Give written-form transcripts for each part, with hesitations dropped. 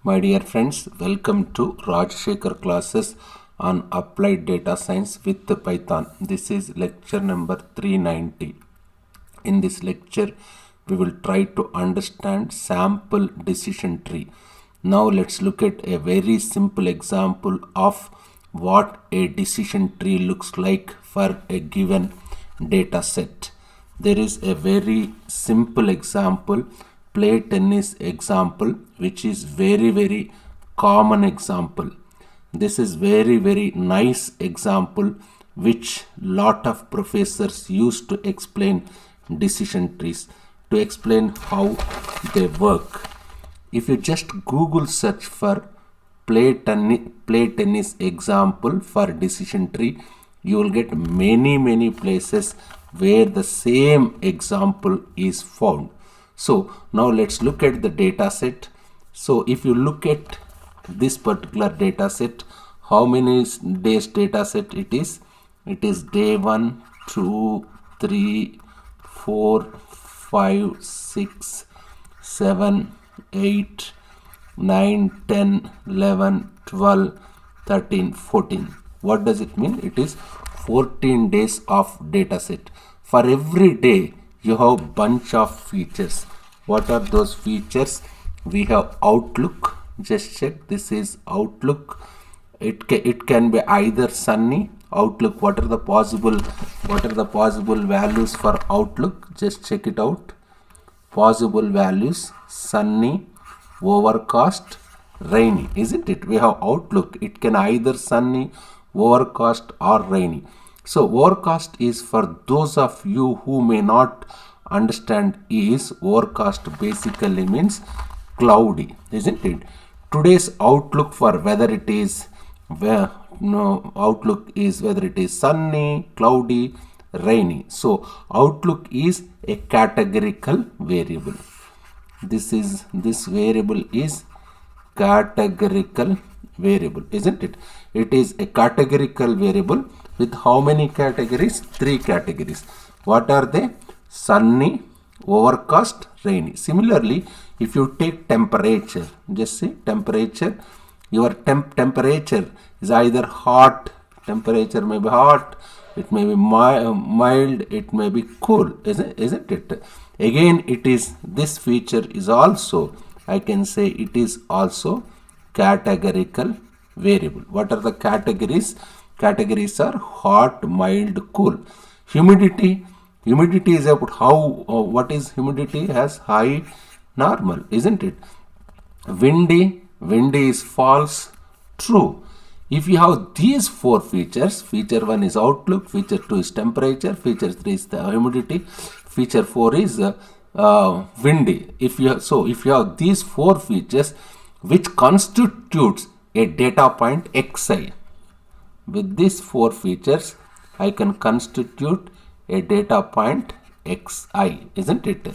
My dear friends, welcome to Rajshekhar classes on applied data science with Python. This is lecture number 390. In this lecture, we will try to understand sample decision tree. Now let's look at a very simple example of what a decision tree looks like for a given data set. There is a very simple example, play tennis example, which is very common example. This is very nice example which lot of professors use to explain decision trees, to explain how they work. If you just Google search for play tennis example for decision tree, you will get many places where the same example is found. So now let's look at the data set. So if you look at this particular data set, how many days data set it is? It is day 1, 2, 3, 4, 5, 6, 7, 8, 9, 10, 11, 12, 13, 14. What does it mean? It is 14 days of data set. For every day, you have bunch of features. What are those features? We have Outlook. Just check. This is Outlook. It can be either sunny. Outlook. What are the possible values for Outlook? Just check it out. Possible values: sunny, overcast, rainy, isn't it? We have Outlook. It can either sunny, overcast or rainy. So overcast is, for those of you who may not understand, is overcast basically means cloudy, isn't it? Today's outlook for whether it is outlook is whether it is sunny, cloudy, rainy. So outlook is a categorical variable. This variable is categorical variable, isn't it? It is a categorical variable with how many categories? 3 categories. What are they? Sunny, overcast, rainy. Similarly, if you take temperature, just see temperature, your temperature is either hot, temperature may be hot, it may be mild, it may be cool, isn't it? Again, it is, this feature is also, I can say it is also categorical variable. What are the categories? Categories are hot, mild, cool. Humidity is about how, what is humidity? Has high, normal, isn't it? Windy is false, true. If you have these 4 features, feature 1 is outlook, feature 2 is temperature, feature 3 is the humidity, feature 4 is windy. If you have these 4 features, which constitutes a data point xi. With these 4 features, I can constitute a data point xi, isn't it?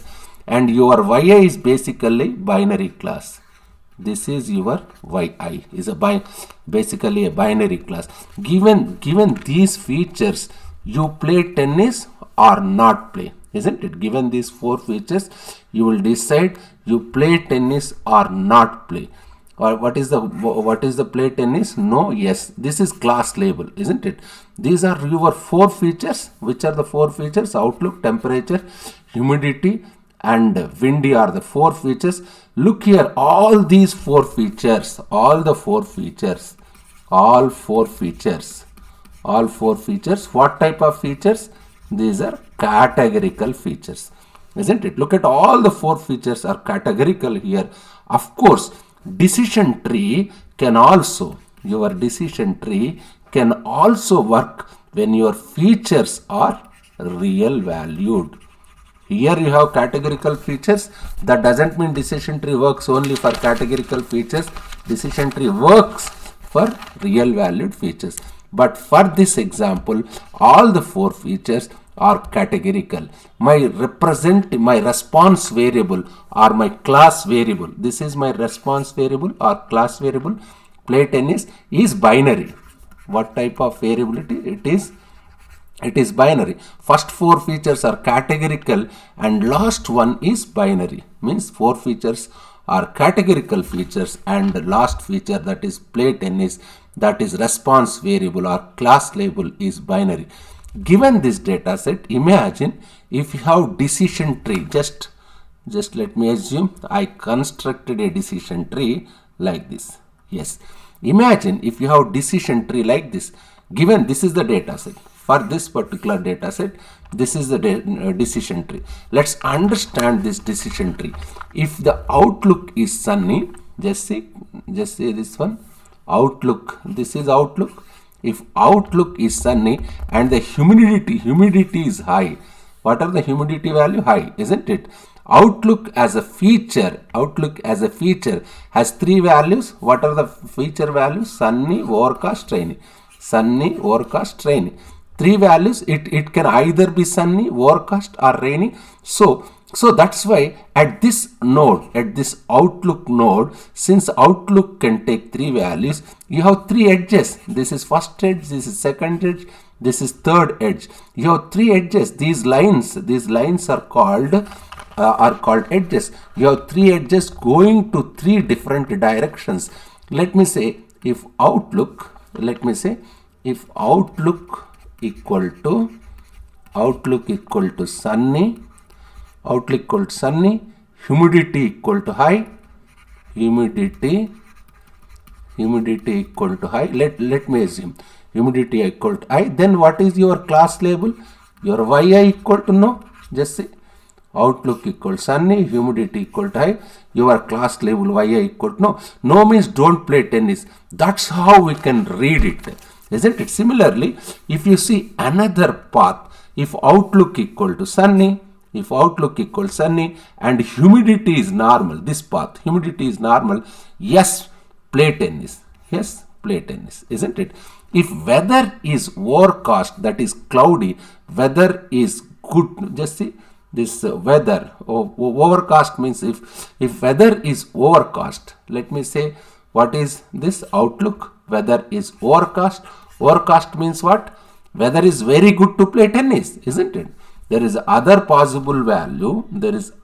And your yi is basically binary class. This is your yi, is basically a binary class. Given these features, you play tennis or not play, isn't it? Given these 4 features, you will decide you play tennis or not play. Or what is the play tennis? No, yes. This is class label, isn't it? These are your 4 features. Which are the 4 features? Outlook, temperature, humidity, and windy are the 4 features. Look here, all these 4 features, all 4 features. What type of features? These are categorical features, isn't it? Look at all the 4 features are categorical here. Of course, decision tree can also work when your features are real valued. Here you have categorical features. That doesn't mean decision tree works only for categorical features. Decision tree works for real valued features. But for this example, all the 4 features are categorical. My response variable or my class variable. This is my response variable or class variable. Play tennis is binary. What type of variability? It is binary. First 4 features are categorical and last one is binary. Means 4 features are categorical features, and the last feature, that is play tennis, that is response variable or class label, is binary. Given this data set, imagine if you have decision tree. Just let me assume I constructed a decision tree like this. Yes, imagine if you have decision tree like this. Given this is the data set. For this particular data set, this is the decision tree. Let's understand this decision tree. If the outlook is sunny, just see this one, outlook, this is outlook. If outlook is sunny and the humidity is high, what are the humidity value? High, isn't it? Outlook as a feature has three values. What are the feature values? Sunny, overcast, rainy. Sunny, overcast, rainy. Three values. It can either be sunny, overcast, or rainy. So that's why at this node, at this outlook node, since outlook can take three values, you have three edges. This is first edge, this is second edge, this is third edge. You have three edges. These lines are called edges. You have three edges going to three different directions. Let me say if outlook equal to sunny, humidity equal to high, let me assume humidity equal to high, then what is your class label? Your yi equal to no. Just say outlook equal sunny, humidity equal to high, your class label yi equal to no. No means don't play tennis. That's how we can read it, isn't it? Similarly, if you see another path, if outlook equal to sunny, and humidity is normal, this path, humidity is normal, yes, play tennis. Yes, play tennis, isn't it? If weather is overcast, that is cloudy, weather is good. Just see this weather. Overcast means if weather is overcast, let me say what is this outlook? Weather is overcast. Overcast means what? Weather is very good to play tennis, isn't it? There is other possible value.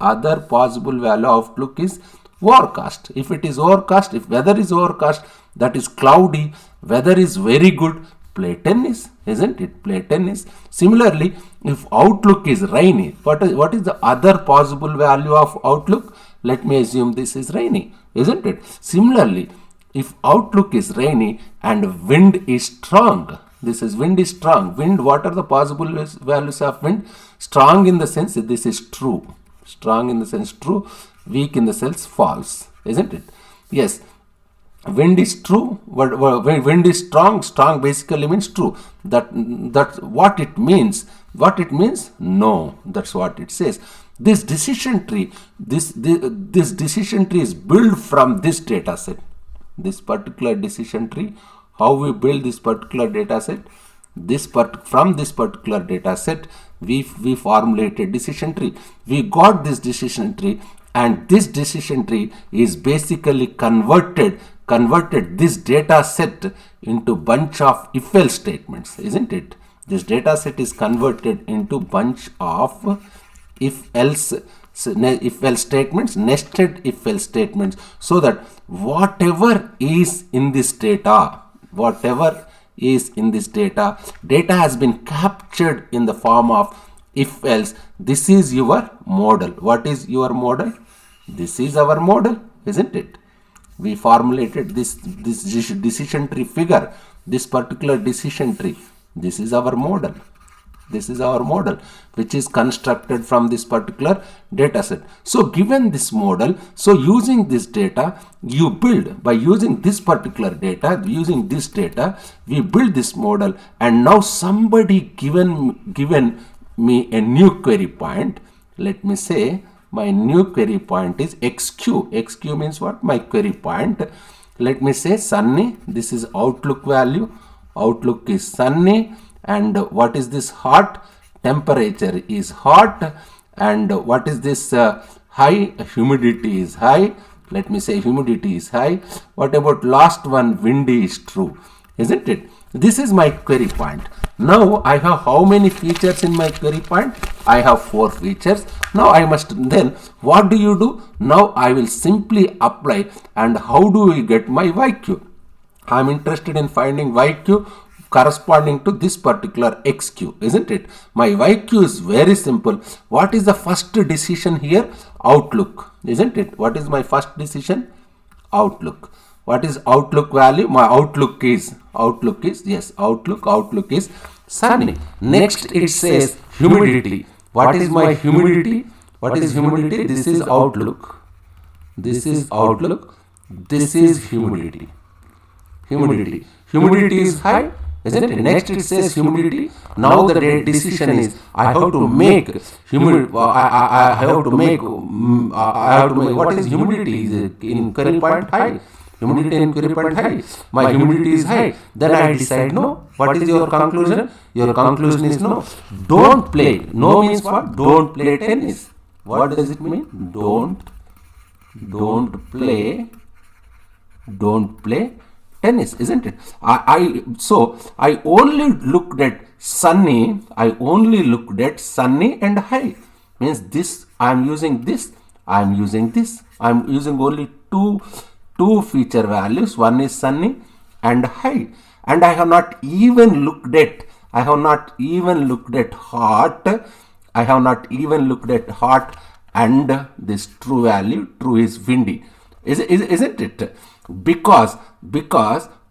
Outlook is overcast. If it is overcast, if weather is overcast, that is cloudy, weather is very good, play tennis, isn't it? Play tennis. Similarly, if outlook is rainy, what is the other possible value of outlook? Let me assume this is rainy, isn't it? Similarly, if outlook is rainy and wind is strong, this is wind is strong. Wind, what are the possible values of wind? Strong in the sense this is true. Strong in the sense true, weak in the sense false, isn't it? Yes, wind is true. Wind is strong. Strong basically means true. That's what it means. What it means? No, that's what it says. This decision tree, this decision tree is built from this data set. This particular decision tree, how we build this particular data set? From this particular data set, we formulated decision tree. We got this decision tree, and this decision tree is basically converted this data set into bunch of if-else statements, isn't it? This data set is converted into bunch of if-else statements, nested if-else statements, so that whatever is in this data, data has been captured in the form of if-else. This is your model. What is your model? This is our model, isn't it? We formulated this decision tree figure, this particular decision tree. This is our model. This is our model, which is constructed from this particular data set. So given this model, so using this data, you build, by using this particular data, we build this model, and now somebody given me a new query point. Let me say my new query point is xq. xq means what? My query point. Let me say sunny. This is outlook value. Outlook is sunny. And what is this? Hot. Temperature is hot. And what is this? High. Humidity is high. Let me say humidity is high. What about last one? Windy is true, isn't it? This is my query point. Now I have how many features in my query point? I have 4 features. Now I must then, what do? Now I will simply apply, and how do we get my YQ? I am interested in finding YQ corresponding to this particular XQ, isn't it? My YQ is very simple. What is the first decision here? Outlook, isn't it? What is my first decision? Outlook. What is outlook value? My outlook is yes, outlook is sunny. Next it says humidity. What is my humidity? What is humidity? This is outlook. This is outlook. This is humidity. Humidity is high, isn't it? Next it says humidity. Now the decision is I have to make humidity. I have to make what is humidity? Is it in query point high? Humidity in query point high. My humidity is high. Then I decide no. What is your conclusion? Your conclusion is no. Don't play. No means what? Don't play tennis. What does it mean? Don't play tennis, isn't it? So I only looked at sunny. I only looked at sunny and high. Means this I am using this. I am using this. I am using only two feature values. One is sunny and high. And I have not even looked at. Hot. I have not even looked at hot and this true value. True is windy. Isn't it? Because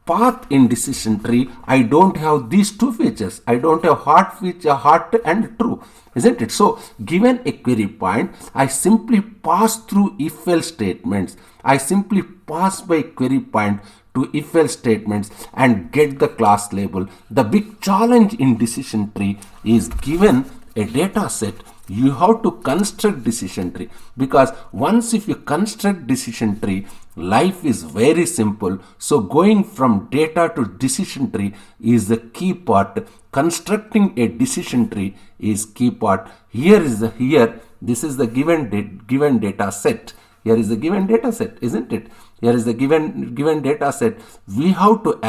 path in decision tree, I don't have these two features. I don't have hot and true, isn't it? So given a query point, I simply pass through if-else statements. I simply pass by query point to if-else statements and get the class label. The big challenge in decision tree is given a data set, you have to construct decision tree, because once if you construct decision tree, life is very simple. So going from data to decision tree is the key part. Constructing a decision tree is key part. This is the given data set. Here is the given data set, isn't it? Here is the given data set. We have to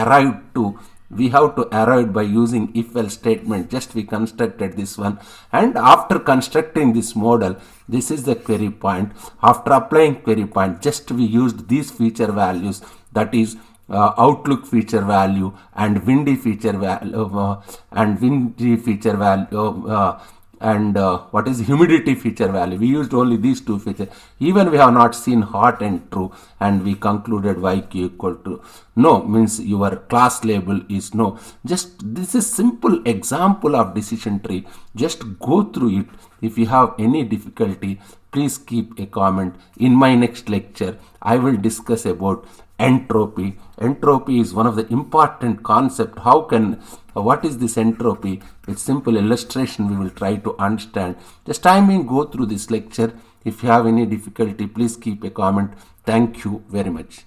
arrive by using if-else statement. Just we constructed this one, and after constructing this model, this is the query point. After applying query point, just we used these feature values, that is outlook feature value and windy feature value and what is humidity feature value. We used only these two features. Even we have not seen hot and true, and we concluded YQ equal to no, means your class label is no. Just this is simple example of decision tree. Just go through it. If you have any difficulty, please keep a comment. In my next lecture, I will discuss about entropy. Entropy is one of the important concept. What is this entropy? With simple illustration we will try to understand. Just time being go through this lecture. If you have any difficulty, please keep a comment. Thank you very much.